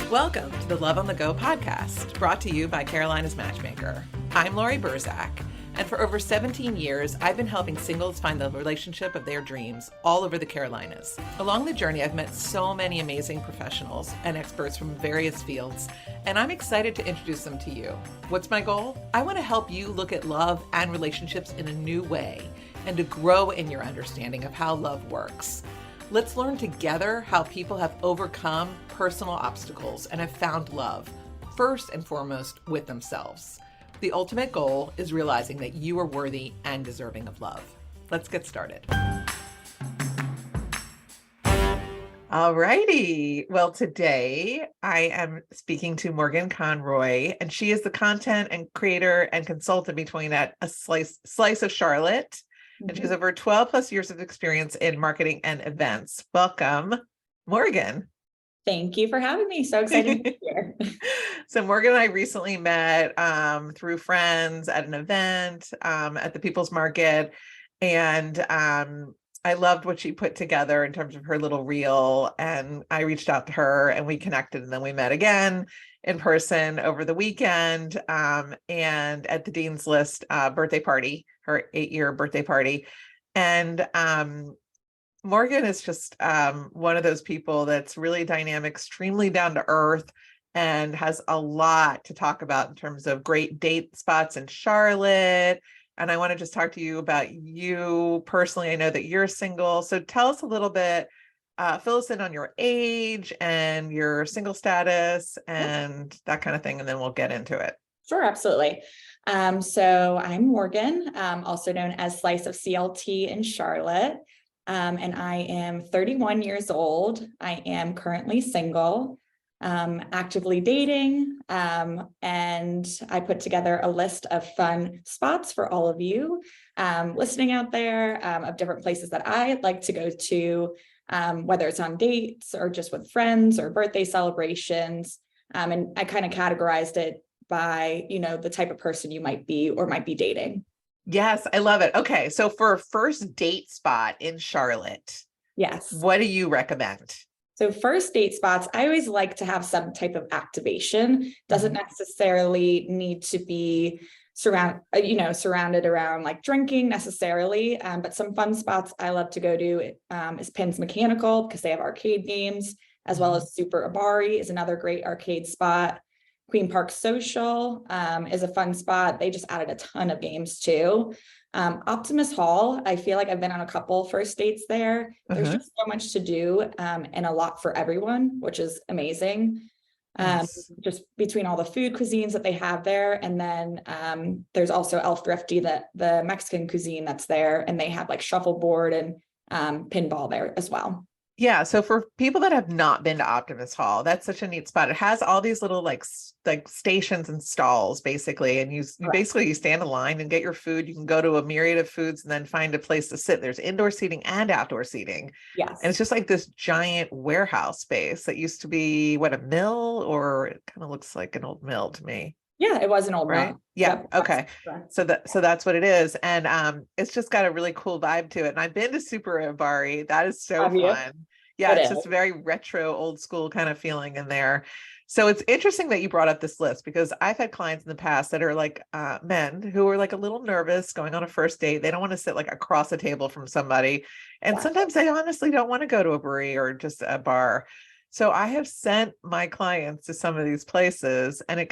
Welcome to the Love on the Go podcast, brought to you by Carolina's Matchmaker. I'm Laurie Burzak, and for over 17 years, I've been helping singles find the relationship of their dreams all over the Carolinas. Along the journey, I've met so many amazing professionals and experts from various fields, and I'm excited to introduce them to you. What's my goal? I want to help you look at love and relationships in a new way and to grow in your understanding of how love works. Let's learn together how people have overcome personal obstacles and have found love, first and foremost with themselves. The ultimate goal is realizing that you are worthy and deserving of love. Let's get started. All righty. Well, today I am speaking to Morgan Conroy, and she is the content and creator and consultant between at A Slice of Charlotte. And she has over 12 plus years of experience in marketing and events. Welcome, Morgan. Thank you for having me. So excited to be here. So Morgan and I recently met through friends at an event at the People's Market. And I loved what she put together in terms of her little reel. And I reached out to her and we connected, and then we met again in person over the weekend and at the Dean's List birthday party, her 8-year birthday party. And Morgan is just one of those people that's really dynamic, extremely down to earth, and has a lot to talk about in terms of great date spots in Charlotte. And I want to just talk to you about you personally. I know that you're single. So tell us a little bit, fill us in on your age and your single status and that kind of thing. And then we'll get into it. Sure, absolutely. So I'm Morgan, also known as Slice of CLT in Charlotte. And I am 31 years old. I am currently single, actively dating, and I put together a list of fun spots for all of you listening out there of different places that I'd like to go to, whether it's on dates or just with friends or birthday celebrations. And I kind of categorized it by, the type of person you might be or might be dating. Yes, I love it. Okay, so for a first date spot in Charlotte, yes, what do you recommend? So first date spots, I always like to have some type of activation. Doesn't necessarily need to be surrounded around like drinking necessarily, but some fun spots I love to go to is Pins Mechanical because they have arcade games, as well as Super Abari is another great arcade spot. Queen Park Social is a fun spot. They just added a ton of games too. Optimist Hall, I feel like I've been on a couple first dates there. There's just so much to do and a lot for everyone, which is amazing. Just between all the food cuisines that they have there. And then there's also El Thrifty, the Mexican cuisine that's there. And they have like shuffleboard and pinball there as well. Yeah. So for people that have not been to Optimist Hall, that's such a neat spot. It has all these little like stations and stalls basically. And you stand in line and get your food. You can go to a myriad of foods and then find a place to sit. There's indoor seating and outdoor seating. Yes. And it's just like this giant warehouse space that used to be a mill, or it kind of looks like an old mill to me. Yeah, it was an old right. mill. Yeah. Okay. So that's what it is. And it's just got a really cool vibe to it. And I've been to Super Abari. That is so fun. Yeah, it's just very retro, old school kind of feeling in there. So it's interesting that you brought up this list because I've had clients in the past that are like men who are like a little nervous going on a first date. They don't want to sit like across a table from somebody. And sometimes they honestly don't want to go to a brewery or just a bar. So I have sent my clients to some of these places and it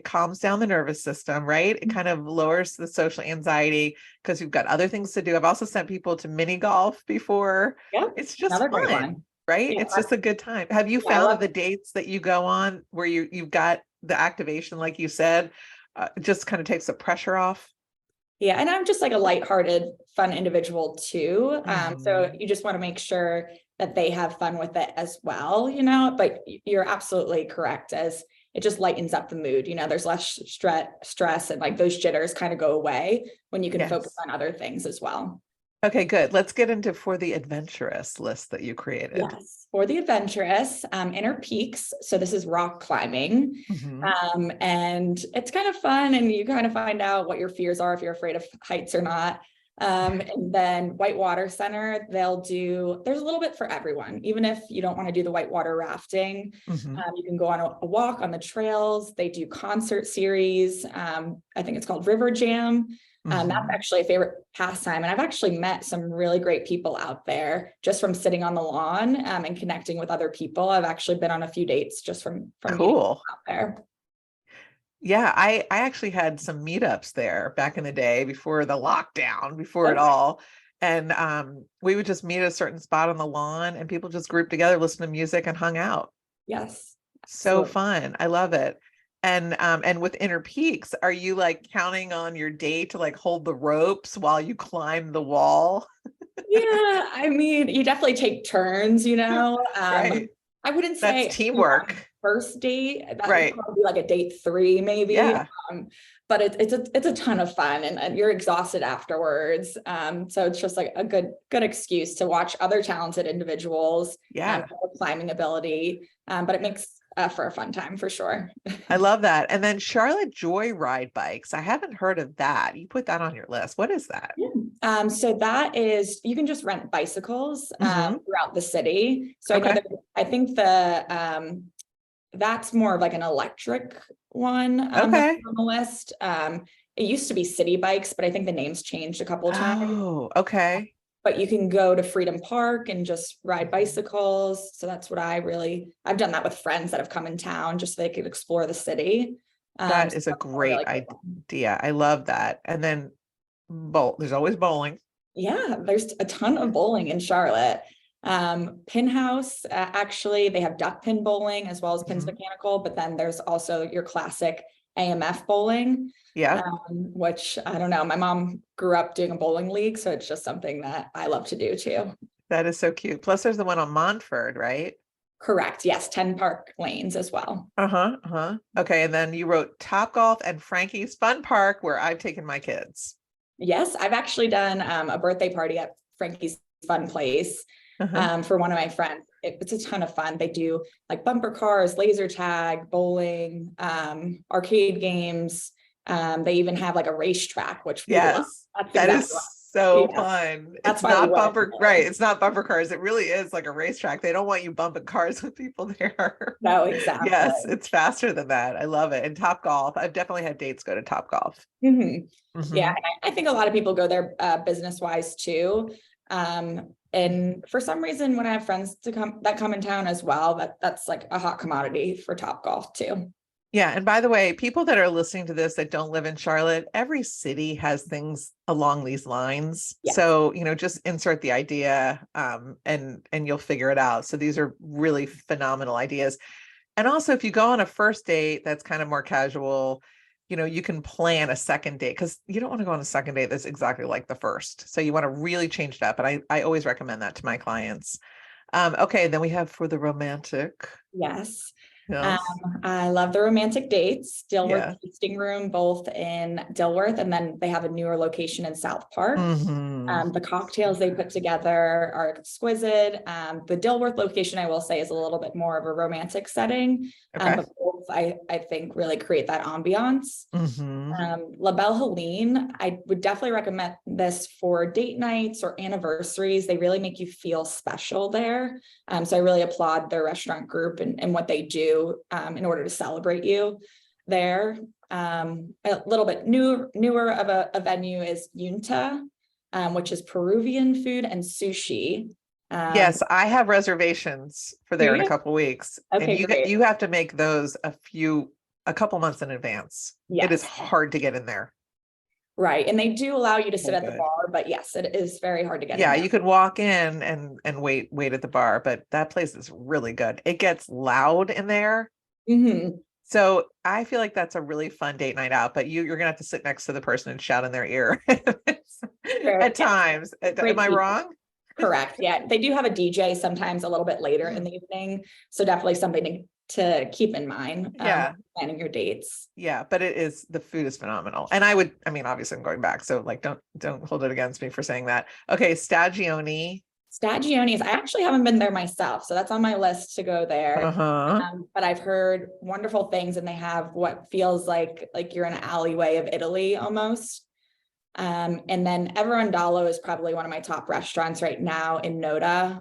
calms down the nervous system, right? It kind of lowers the social anxiety because you've got other things to do. I've also sent people to mini golf before. Yeah, it's just another fun, great one. right? Yeah, it's just a good time. Have you found that the dates that you go on where you've got the activation, like you said, just kind of takes the pressure off? Yeah. And I'm just like a lighthearted, fun individual too. So you just want to make sure that they have fun with it as well, but you're absolutely correct as it just lightens up the mood. There's less stress and like those jitters kind of go away when you can focus on other things as well. Okay, good. Let's get into For the Adventurous list that you created. Yes, For the Adventurous, Inner Peaks. So this is rock climbing. And it's kind of fun and you kind of find out what your fears are if you're afraid of heights or not. And then Whitewater Center, there's a little bit for everyone. Even if you don't want to do the whitewater rafting, you can go on a walk on the trails. They do concert series. I think it's called River Jam. That's actually a favorite pastime. And I've actually met some really great people out there just from sitting on the lawn and connecting with other people. I've actually been on a few dates just from cool out there. Yeah, I actually had some meetups there back in the day before the lockdown, before it all. And we would just meet at a certain spot on the lawn and people just grouped together, listened to music and hung out. Yes. So fun. I love it. And with Inner Peaks, are you like counting on your date to like hold the ropes while you climb the wall? Yeah, I mean, you definitely take turns, Right. I wouldn't say That's teamwork. First date, that Right. would probably be like a date 3 maybe. Yeah. But it's a ton of fun and you're exhausted afterwards. So it's just like a good excuse to watch other talented individuals climbing ability. But it makes for a fun time for sure. I love that. And then Charlotte Joyride bikes. I haven't heard of that. You put that on your list. What is that? So that is, you can just rent bicycles throughout the city. So I know I think that's more of like an electric one on the list. It used to be city bikes, but I think the name's changed a couple of times. Oh, okay. But you can go to Freedom Park and just ride bicycles. So that's what I've done that with friends that have come in town just so they could explore the city. That is a great idea. I love that. And then there's always bowling. Yeah, there's a ton of bowling in Charlotte. Pin House, actually, they have duck pin bowling as well as pins mechanical, but then there's also your classic AMF bowling. Yeah. Which I don't know. My mom grew up doing a bowling league, so it's just something that I love to do too. That is so cute. Plus there's the one on Montford, right? Correct. Yes. 10 Park Lanes as well. Okay. And then you wrote TopGolf and Frankie's Fun Park, where I've taken my kids. Yes. I've actually done a birthday party at Frankie's Fun Place for one of my friends. It's a ton of fun. They do like bumper cars, laser tag, bowling, arcade games. They even have like a racetrack, which that is so fun. It's not bumper, right? It's not bumper cars. It really is like a racetrack. They don't want you bumping cars with people there. No, exactly. Yes, it's faster than that. I love it. And TopGolf, I've definitely had dates go to TopGolf. Yeah, I think a lot of people go there business wise too. And for some reason, when I have friends that come in town as well, that's like a hot commodity for TopGolf too. Yeah. And by the way, people that are listening to this that don't live in Charlotte, every city has things along these lines. Yeah. So, just insert the idea and you'll figure it out. So these are really phenomenal ideas. And also, if you go on a first date that's kind of more casual, you can plan a second date because you don't want to go on a second date that's exactly like the first. So you want to really change it up. And I always recommend that to my clients. Okay. Then we have for the romantic. Yes. I love the romantic dates. Dilworth Tasting Room, both in Dilworth, and then they have a newer location in South Park. The cocktails they put together are exquisite. The Dilworth location, I will say, is a little bit more of a romantic setting. But both, I think, really create that ambiance. La Belle Helene, I would definitely recommend this for date nights or anniversaries. They really make you feel special there. So I really applaud their restaurant group and what they do in order to celebrate you there. A little bit newer of a venue is Yunta, which is Peruvian food and sushi. Yes, I have reservations for there in a couple of weeks. Okay, and you have to make those a couple months in advance. It is hard to get in there. Right. And they do allow you to sit at the bar, but yes, it is very hard to get in there. You could walk in and wait at the bar, but that place is really good. It gets loud in there. So I feel like that's a really fun date night out, but you're gonna have to sit next to the person and shout in their ear at times. Am I wrong? Correct. Yeah. They do have a DJ sometimes a little bit later in the evening. So definitely something to keep in mind planning your dates. But the food is phenomenal. And obviously I'm going back, so like don't hold it against me for saying that. Okay, Stagioni. I actually haven't been there myself, so that's on my list to go there. But I've heard wonderful things, and they have what feels like you're in an alleyway of Italy almost. And then Andalo is probably one of my top restaurants right now in Noda.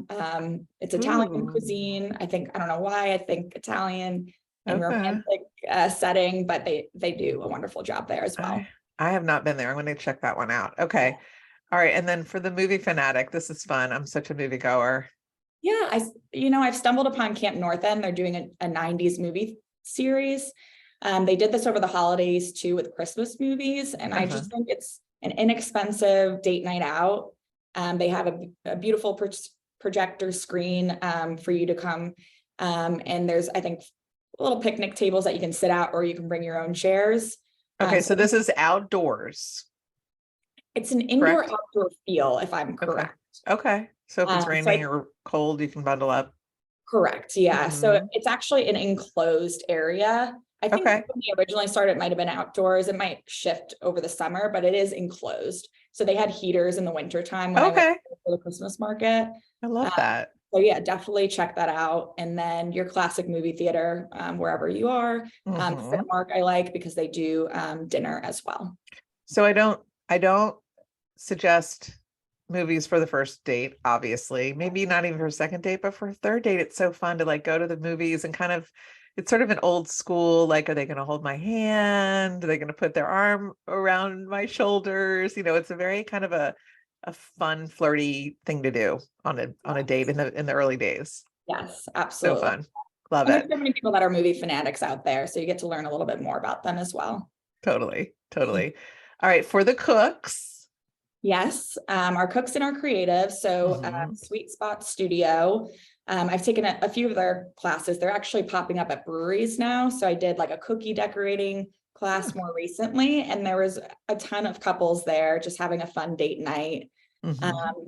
It's Italian cuisine. I don't know why, I think Italian and romantic setting, but they do a wonderful job there as well. I have not been there. I'm going to check that one out. Okay. Yeah. All right. And then for the movie fanatic, this is fun. I'm such a movie goer. Yeah. I've stumbled upon Camp North End. They're doing a 90s movie series. They did this over the holidays too with Christmas movies. And I just think it's an inexpensive date night out. They have a beautiful projector screen for you to come. And there's, I think, little picnic tables that you can sit at, or you can bring your own chairs. Okay, so this is outdoors. It's an indoor-outdoor feel, if I'm correct. Okay. So if it's raining or cold, you can bundle up. Correct. Yeah. So it's actually an enclosed area. I think when we originally started, it might have been outdoors. It might shift over the summer, but it is enclosed. So they had heaters in the wintertime when I went to the Christmas market. I love that. So yeah, definitely check that out. And then your classic movie theater, wherever you are. Mark I like because they do dinner as well. So I don't suggest movies for the first date, obviously. Maybe not even for a second date, but for a third date, it's so fun to like go to the movies and kind of, it's sort of an old school, like, are they going to hold my hand? Are they going to put their arm around my shoulders? It's a very kind of a fun, flirty thing to do on a date in the early days. Yes, absolutely. So fun. Love it. There's so many people that are movie fanatics out there, so you get to learn a little bit more about them as well. Totally. All right, for the cooks. Yes, our cooks and our creatives. So Sweet Spot Studio. I've taken a few of their classes. They're actually popping up at breweries now. So I did like a cookie decorating class more recently, and there was a ton of couples there just having a fun date night.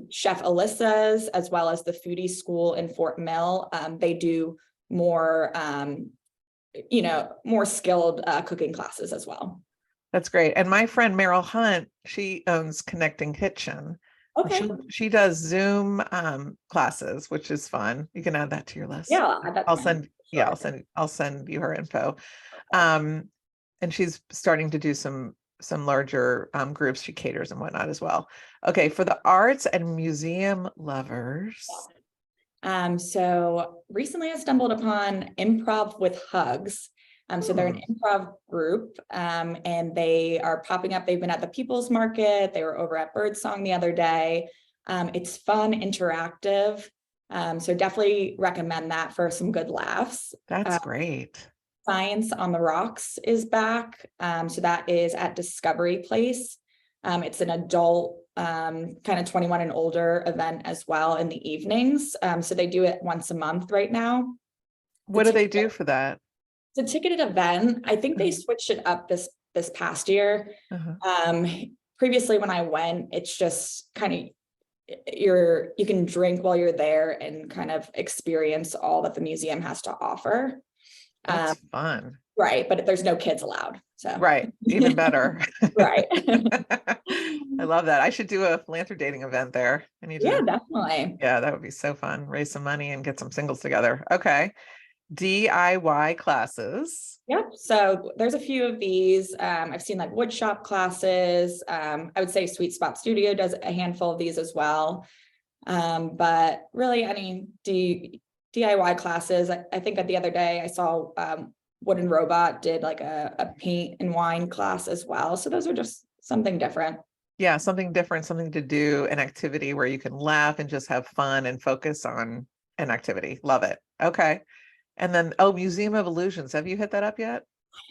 Chef Alyssa's, as well as the Foodie School in Fort Mill, they do more more skilled cooking classes as well. That's great. And my friend Meryl Hunt, she owns Connecting Kitchen. Okay. She does Zoom classes, which is fun. You can add that to your list. Yeah, I'll send you her info. And she's starting to do some larger groups. She caters and whatnot as well. Okay, for the arts and museum lovers. So recently I stumbled upon Improv with Hugs. So they're an improv group, and they are popping up. They've been at the People's Market. They were over at Birdsong the other day. It's fun, interactive. So definitely recommend that for some good laughs. That's great. Science on the Rocks is back. So that is at Discovery Place. It's an adult, kind of 21 and older event as well in the evenings. So they do it once a month right now. What do they do for that? It's a ticketed event. I think they switched it up this past year. Previously when I went, it's just kind of you can drink while you're there and kind of experience all that the museum has to offer. That's fun. Right, but there's no kids allowed. So right, even better. Right. I love that. I should do a philanthropy dating event there. Definitely. Yeah, that would be so fun. Raise some money and get some singles together. Okay. DIY classes. Yep. So there's a few of these. I've seen like wood shop classes. I would say Sweet Spot Studio does a handful of these as well. But really any DIY classes. I think that the other day I saw Wooden Robot did like a paint and wine class as well. So those are just something different. Yeah, something different, something to do, an activity where you can laugh and just have fun and focus on an activity. Love it. Okay. And then, Museum of Illusions. Have you hit that up yet?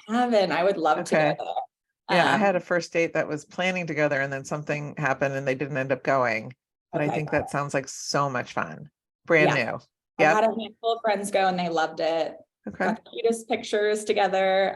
I haven't. I would love to go there. Yeah, I had a first date that was planning to go there and then something happened and they didn't end up going. But I think that sounds like so much fun. Brand new. I had a handful of friends go and they loved it. Okay. Got the cutest pictures together.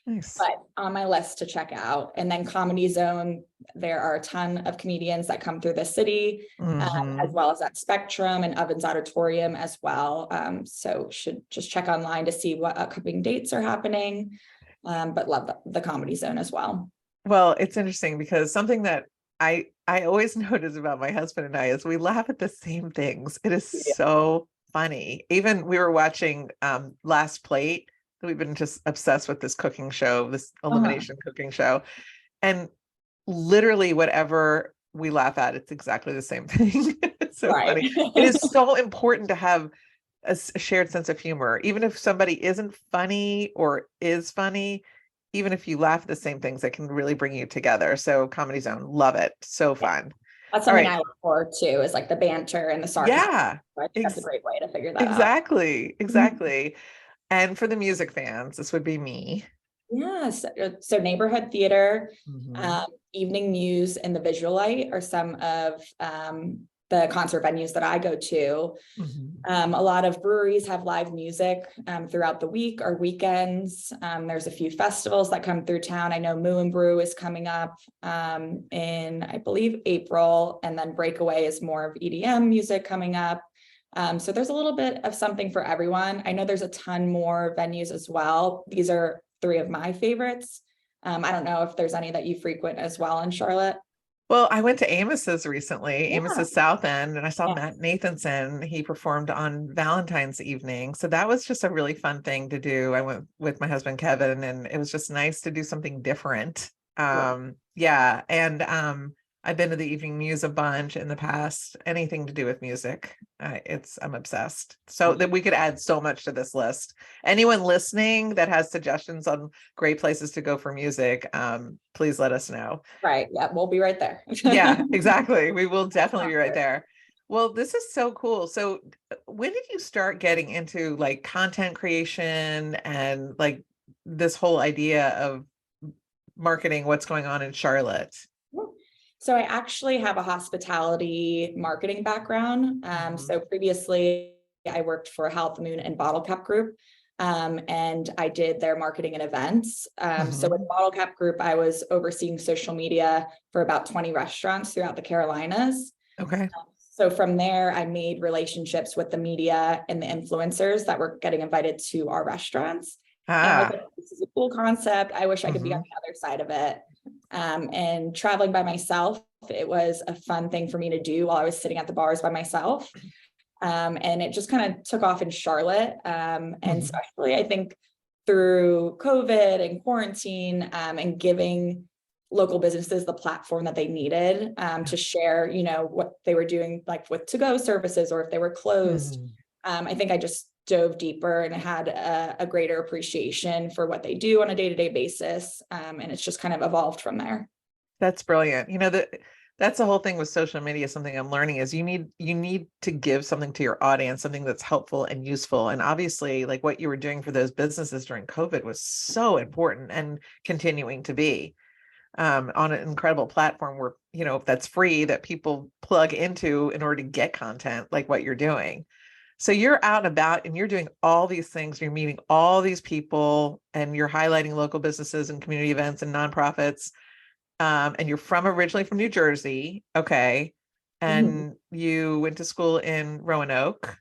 Nice. But on my list to check out. And then Comedy Zone, there are a ton of comedians that come through the city, as well as at Spectrum and Ovens Auditorium as well. So should just check online to see what upcoming dates are happening. But love the Comedy Zone as well. Well, it's interesting because something that I always notice about my husband and I is we laugh at the same things. It is so funny. Even we were watching Last Plate. We've been just obsessed with this cooking show, this elimination cooking show. And literally whatever we laugh at, it's exactly the same thing. It's so Right. funny. It is so important to have a shared sense of humor, even if somebody isn't funny or is funny, even if you laugh at the same things, that can really bring you together. So Comedy Zone, love it. So Yeah. fun. That's All something right. I look forward to, is like the banter and the sarcasm. Yeah, I think that's a great way to figure that out. exactly. Mhm. Exactly. And for the music fans, this would be me. Yeah, so neighborhood theater, Mhm. evening Muse, and the Visulite are some of the concert venues that I go to. Mhm. A lot of breweries have live music throughout the week or weekends. There's a few festivals that come through town. I know Moo and Brew is coming up in, I believe, April, and then Breakaway is more of EDM music coming up. So there's a little bit of something for everyone. I know there's a ton more venues as well. These are three of my favorites. I don't know if there's any that you frequent as well in Charlotte. Well, I went to Amos's recently, Yeah. Amos's South End, and I saw Yeah. Matt Nathanson. He performed on Valentine's evening. So that was just a really fun thing to do. I went with my husband Kevin, and it was just nice to do something different. Yeah. And I've been to the Evening Muse a bunch in the past. Anything to do with music. I'm obsessed. So that we could add so much to this list. Anyone listening that has suggestions on great places to go for music, please let us know. Right. Yeah, we'll be right there. Yeah, exactly. We will definitely be right there. Well, this is so cool. So when did you start getting into like content creation and like this whole idea of marketing, what's going on in Charlotte? So I actually have a hospitality marketing background. Mhm. So previously I worked for Health Moon and Bottle Cap Group. And I did their marketing and events. So with Mhm. Bottle Cap Group, I was overseeing social media for about 20 restaurants throughout the Carolinas. Okay. So from there, I made relationships with the media and the influencers that were getting invited to our restaurants. And I was Ah. like, this is a cool concept. I wish I could be on Mhm. the other side of it. And traveling by myself, it was a fun thing for me to do while I was sitting at the bars by myself. And it just kind of took off in Charlotte. And Mhm. especially, I think, through COVID and quarantine, and giving local businesses the platform that they needed to share, what they were doing, like with to-go services, or if they were closed. Mhm. I think I just dove deeper and had a greater appreciation for what they do on a day-to-day basis. And it's just kind of evolved from there. That's brilliant. That's the whole thing with social media. Something I'm learning is you need to give something to your audience, something that's helpful and useful. And obviously, like what you were doing for those businesses during COVID was so important and continuing to be on an incredible platform where, that's free, that people plug into in order to get content like what you're doing. So you're out and about and you're doing all these things, you're meeting all these people and you're highlighting local businesses and community events and nonprofits. And you're originally from New Jersey. Okay. Mhm. And you went to school in Roanoke.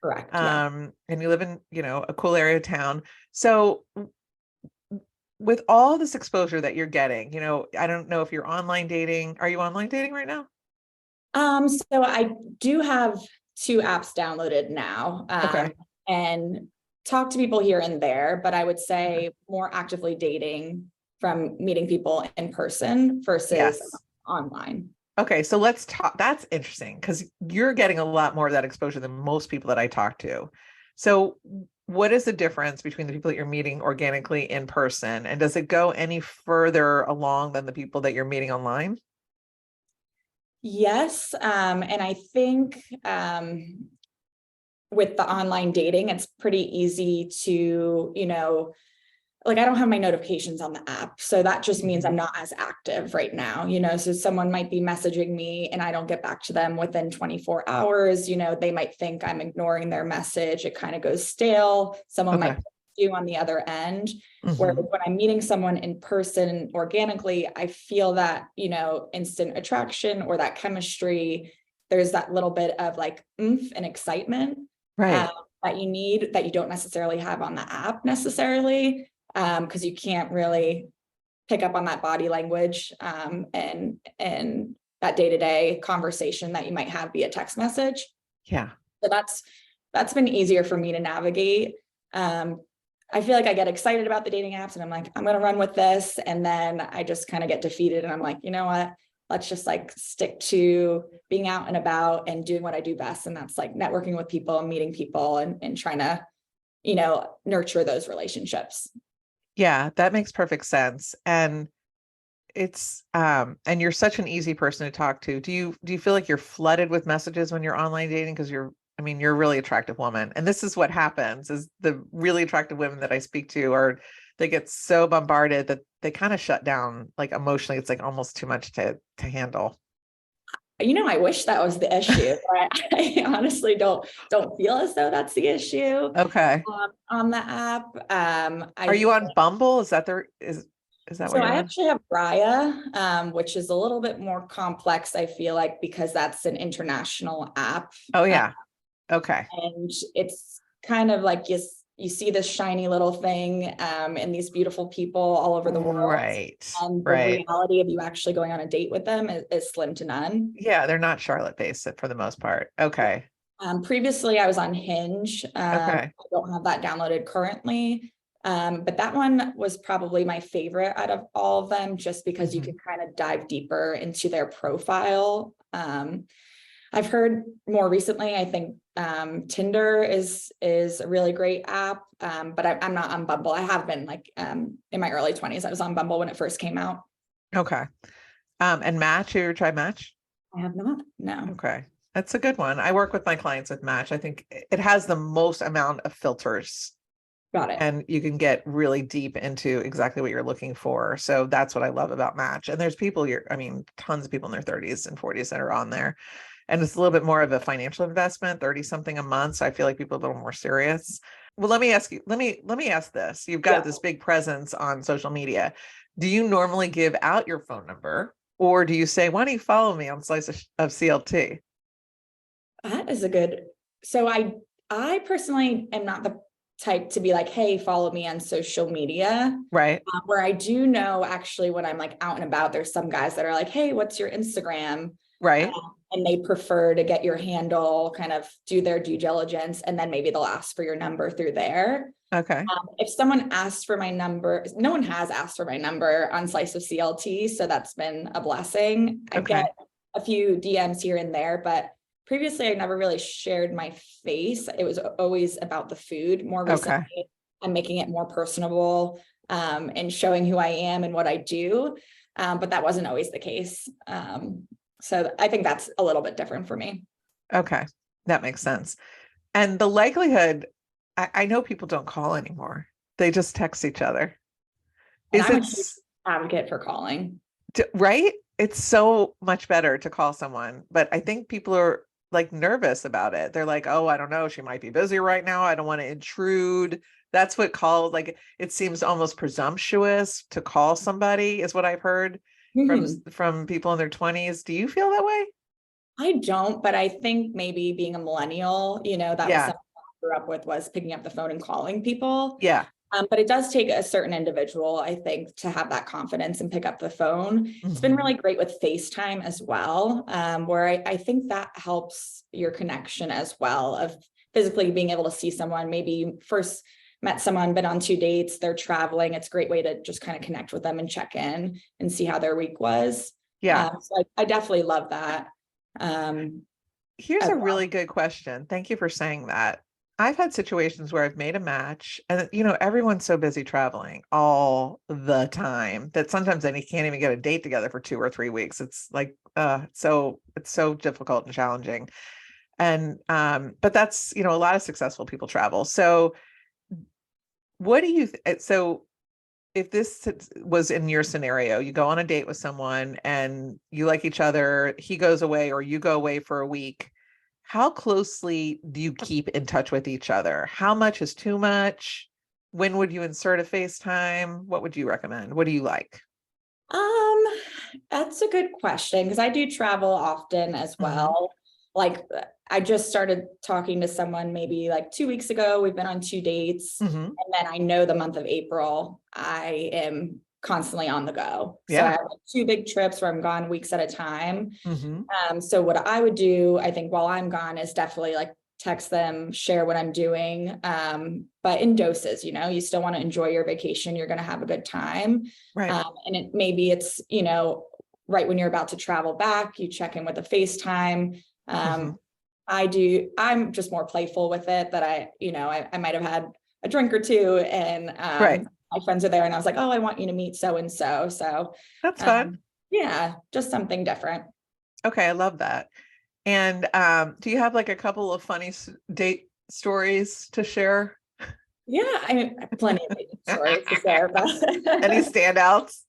Correct. Yeah. And you live in, a cool area of town. So with all this exposure that you're getting, I don't know if you're online dating. Are you online dating right now? So I do have two apps downloaded now, Okay. and talk to people here and there, but I would Okay. say more actively dating from meeting people in person versus Yes. online. Okay. So let's talk. That's interesting because you're getting a lot more of that exposure than most people that I talk to. So what is the difference between the people that you're meeting organically in person? And does it go any further along than the people that you're meeting online? Yes, and I think with the online dating, it's pretty easy to, like I don't have my notifications on the app. So that just means I'm not as active right now, so someone might be messaging me and I don't get back to them within 24 hours, they might think I'm ignoring their message. It kind of goes stale. Someone Okay. might do on the other end. Whereas Mhm. when I'm meeting someone in person organically, I feel that, instant attraction or that chemistry. There's that little bit of like oomph and excitement um, Right. that you need that you don't necessarily have on the app necessarily, because you can't really pick up on that body language and that day-to-day conversation that you might have via text message. Yeah. So that's been easier for me to navigate. I feel like I get excited about the dating apps and I'm like, I'm going to run with this. And then I just kind of get defeated and I'm like, you know what? Let's just like stick to being out and about and doing what I do best. And that's like networking with people and meeting people and trying to, nurture those relationships. Yeah, that makes perfect sense. And it's and you're such an easy person to talk to. Do you feel like you're flooded with messages when you're online dating? Because you're a really attractive woman. And this is what happens is the really attractive women that I speak to they get so bombarded that they kind of shut down, like emotionally. It's like almost too much to handle. I wish that was the issue. I honestly don't feel as though that's the issue Okay. on the app. Are you on Bumble? Is that what So you're I on? actually have Raya, which is a little bit more complex, I feel like, because that's an international app. Oh yeah. Okay. And it's kind of like you see this shiny little thing and these beautiful people all over the world. Right. And the Right. reality of you actually going on a date with them is slim to none. Yeah, they're not Charlotte based for the most part. Okay. Previously, I was on Hinge. Okay. I don't have that downloaded currently. But that one was probably my favorite out of all of them, just because you can kind of dive deeper into their profile. I've heard more recently, I think Tinder is a really great app, but I'm not on Bumble. I have been like in my early 20s. I was on Bumble when it first came out. Okay. And Match, you ever try Match? I have not. No. Okay. That's a good one. I work with my clients with Match. I think it has the most amount of filters. Got it. And you can get really deep into exactly what you're looking for. So that's what I love about Match. And there's people tons of people in their 30s and 40s that are on there. And it's a little bit more of a financial investment, 30 something a month. So I feel like people are a little more serious. Well, let me ask you, let me ask this. You've got this big presence on social media. Do you normally give out your phone number, or do you say, why don't you follow me on Slice of CLT? That is a good. So I personally am not the type to be like, hey, follow me on social media. Right. Where I do know actually when I'm like out and about, there's some guys that are like, hey, what's your Instagram? Right. And they prefer to get your handle, kind of do their due diligence, and then maybe they'll ask for your number through there. Okay. If someone asks for my number, no one has asked for my number on Slice of CLT, so that's been a blessing. I get a few DMs here and there, but previously I never really shared my face. It was always about the food. More recently, I'm making it more personable and showing who I am and what I do, but that wasn't always the case. So I think that's a little bit different for me. Okay. That makes sense. And the likelihood, I know people don't call anymore. They just text each other. And I'm a huge advocate for calling. Right? It's so much better to call someone, but I think people are like nervous about it. They're like, oh, I don't know. She might be busy right now. I don't want to intrude. That's what it seems almost presumptuous to call somebody is what I've heard from people in their 20s. Do you feel that way? I don't, but I think maybe being a millennial, that was something I grew up with, was picking up the phone and calling people. Yeah. But it does take a certain individual, I think, to have that confidence and pick up the phone. It's been really great with FaceTime as well, where I think that helps your connection as well, of physically being able to see someone. Maybe you first met someone, been on 2 dates, they're traveling. It's a great way to just kind of connect with them and check in and see how their week was. Yeah. So I definitely love that. Here's a really good question. Thank you for saying that. I've had situations where I've made a match and, everyone's so busy traveling all the time that sometimes they can't even get a date together for 2 or 3 weeks. It's like, it's so difficult and challenging. And, but that's, a lot of successful people travel. So what do you, so if this was in your scenario, you go on a date with someone and you like each other, he goes away or you go away for a week, how closely do you keep in touch with each other? How much is too much? When would you insert a FaceTime? What would you recommend? What do you like? That's a good question, because I do travel often as well. Like I just started talking to someone maybe like 2 weeks ago. We've been on 2 dates. And then I know the month of April, I am constantly on the go. So I have like 2 big trips where I'm gone weeks at a time. So what I would do, I think, while I'm gone is definitely like text them, share what I'm doing. But in doses, you still want to enjoy your vacation. You're going to have a good time. Right. And maybe it's, right when you're about to travel back, you check in with a FaceTime. I'm just more playful with it, that I might have had a drink or two, and Right. my friends are there and I was like, oh, I want you to meet so-and-so. So That's fun. yeah, just something different. Okay, I love that. And do you have like a couple of funny date stories to share? Yeah, I mean, plenty of stories to share, but Any standouts?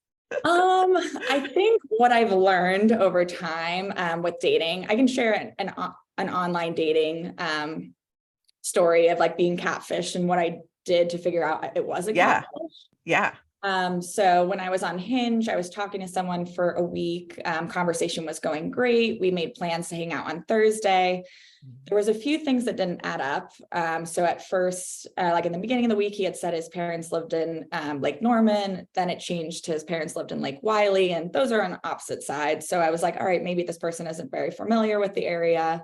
I think what I've learned over time with dating, I can share an online dating story of like being catfished and what I did to figure out it was a catfish. Yeah. So when I was on Hinge, I was talking to someone for a week. Conversation was going great. We made plans to hang out on Thursday. There was a few things that didn't add up. So at first, like in the beginning of the week, he had said his parents lived in Lake Norman. Then it changed to his parents lived in Lake Wiley, and those are on opposite sides. So I was like, all right, maybe this person isn't very familiar with the area.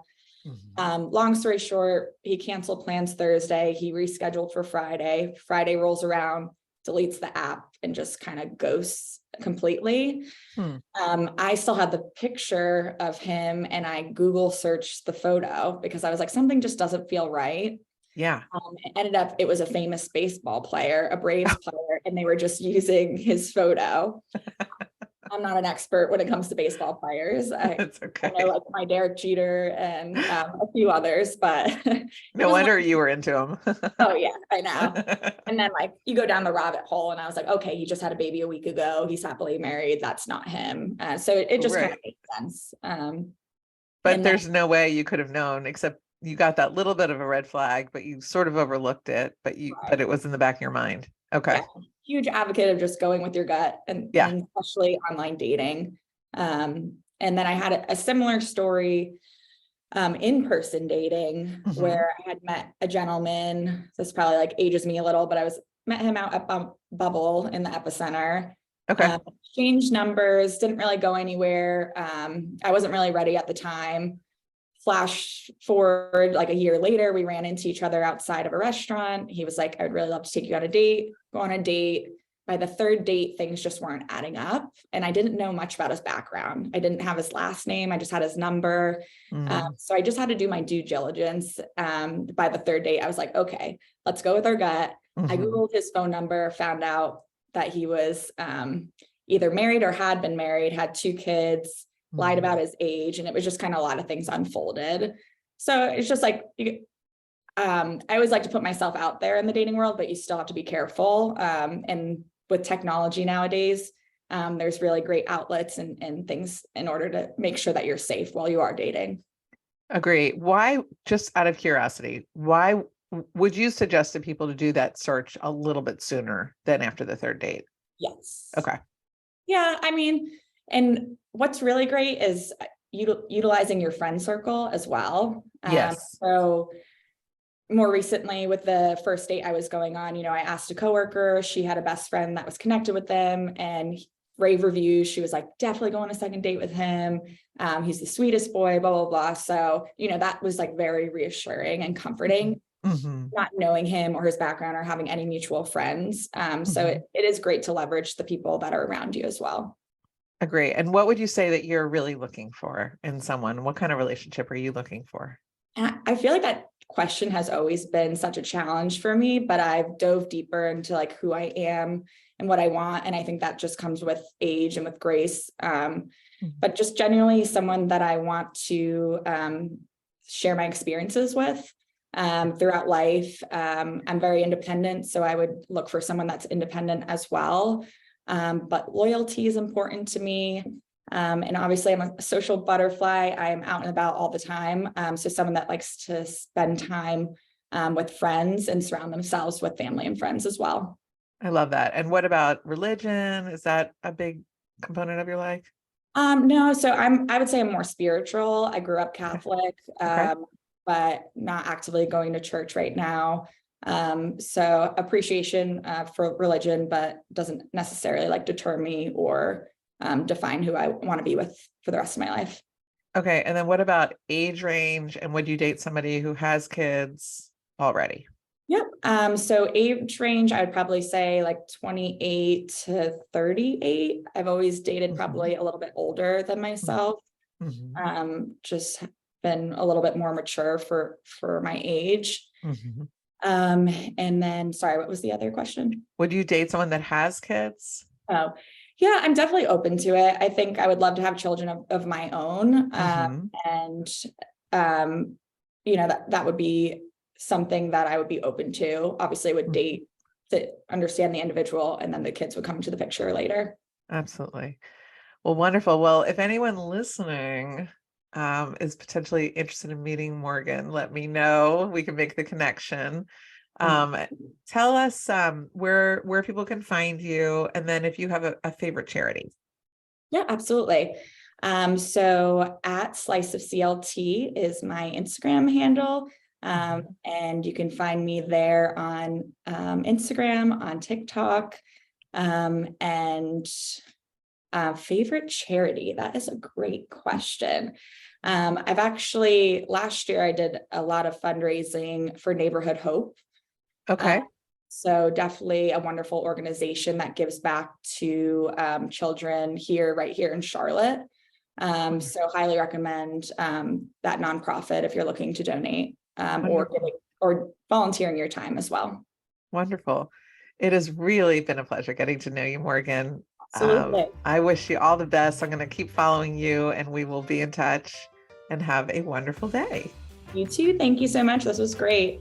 Long story short, he canceled plans Thursday. He rescheduled for Friday. Friday rolls around, deletes the app, and just kind of ghosts completely. I still had the picture of him, and I Google searched the photo because I was like, something just doesn't feel right. Yeah. It ended up, it was a famous baseball player, a Braves player, and they were just using his photo. I'm not an expert when it comes to baseball players. That's okay. I know like my Derek Jeter and a few others, but no wonder you were into him. Oh yeah, I know. And then like you go down the rabbit hole, and I was like, okay, he just had a baby a week ago. He's happily married. That's not him. So it just kind of makes sense. But there's no way you could have known, except you got that little bit of a red flag, but you sort of overlooked it, but but it was in the back of your mind. Okay. Yeah. Huge advocate of just going with your gut, and especially online dating. And then I had a similar story in-person dating where I had met a gentleman. This probably like ages me a little, but I met him out at Bubble in the Epicenter. Okay. Changed numbers, didn't really go anywhere. I wasn't really ready at the time. Flash forward like a year later, we ran into each other outside of a restaurant. He was like, I would really love to take you on a date, go on a date. By the third date, things just weren't adding up. And I didn't know much about his background. I didn't have his last name. I just had his number. So I just had to do my due diligence. By the third date, I was like, okay, let's go with our gut. I Googled his phone number, found out that he was either married or had been married, had 2 kids, lied about his age. And it was just kind of a lot of things unfolded. So it's just like, I always like to put myself out there in the dating world, but you still have to be careful. And with technology nowadays, there's really great outlets and things in order to make sure that you're safe while you are dating. Agree. Why, just out of curiosity, why would you suggest to people to do that search a little bit sooner than after the third date? Yes. Okay. Yeah. I mean, and what's really great is utilizing your friend circle as well. Yes. So more recently with the first date I was going on, I asked a coworker, she had a best friend that was connected with them, and rave reviews. She was like, definitely go on a second date with him. He's the sweetest boy, blah, blah, blah. So, that was like very reassuring and comforting, not knowing him or his background or having any mutual friends. So it is great to leverage the people that are around you as well. Agree. And what would you say that you're really looking for in someone? What kind of relationship are you looking for? And I feel like that question has always been such a challenge for me, but I've dove deeper into like who I am and what I want. And I think that just comes with age and with grace. But just genuinely someone that I want to share my experiences with throughout life. I'm very independent, so I would look for someone that's independent as well. But loyalty is important to me. And obviously I'm a social butterfly. I am out and about all the time. So someone that likes to spend time with friends and surround themselves with family and friends as well. I love that. And what about religion? Is that a big component of your life? No, so I would say I'm more spiritual. I grew up Catholic, but not actively going to church right now. So appreciation for religion, but doesn't necessarily like deter me or define who I want to be with for the rest of my life. Okay. And then what about age range? And would you date somebody who has kids already? Yep. So age range, I would probably say like 28 to 38. I've always dated probably a little bit older than myself. Just been a little bit more mature for my age. And then, sorry, what was the other question? Would you date someone that has kids? Oh, yeah, I'm definitely open to it. I think I would love to have children of my own. And, that would be something that I would be open to. Obviously, I would date to understand the individual, and then the kids would come into the picture later. Absolutely. Well, wonderful. Well, if anyone listening is potentially interested in meeting Morgan, let me know. We can make the connection. Tell us where people can find you, and then if you have a favorite charity. Yeah, absolutely. So at Slice of CLT is my Instagram handle. And you can find me there on Instagram, on TikTok, and favorite charity. That is a great question. I've actually, last year I did a lot of fundraising for Neighborhood Hope. Okay. So definitely a wonderful organization that gives back to children right here in Charlotte. So highly recommend that nonprofit if you're looking to donate or volunteering your time as well. Wonderful. It has really been a pleasure getting to know you, Morgan. Absolutely. I wish you all the best. I'm going to keep following you, and we will be in touch, and have a wonderful day. You too. Thank you so much. This was great.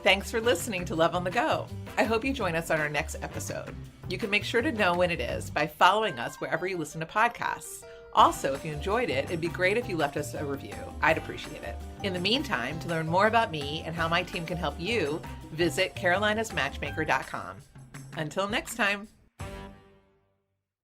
Thanks for listening to Love on the Go. I hope you join us on our next episode. You can make sure to know when it is by following us wherever you listen to podcasts. Also, if you enjoyed it, it'd be great if you left us a review. I'd appreciate it. In the meantime, to learn more about me and how my team can help you, visit carolinasmatchmaker.com. Until next time.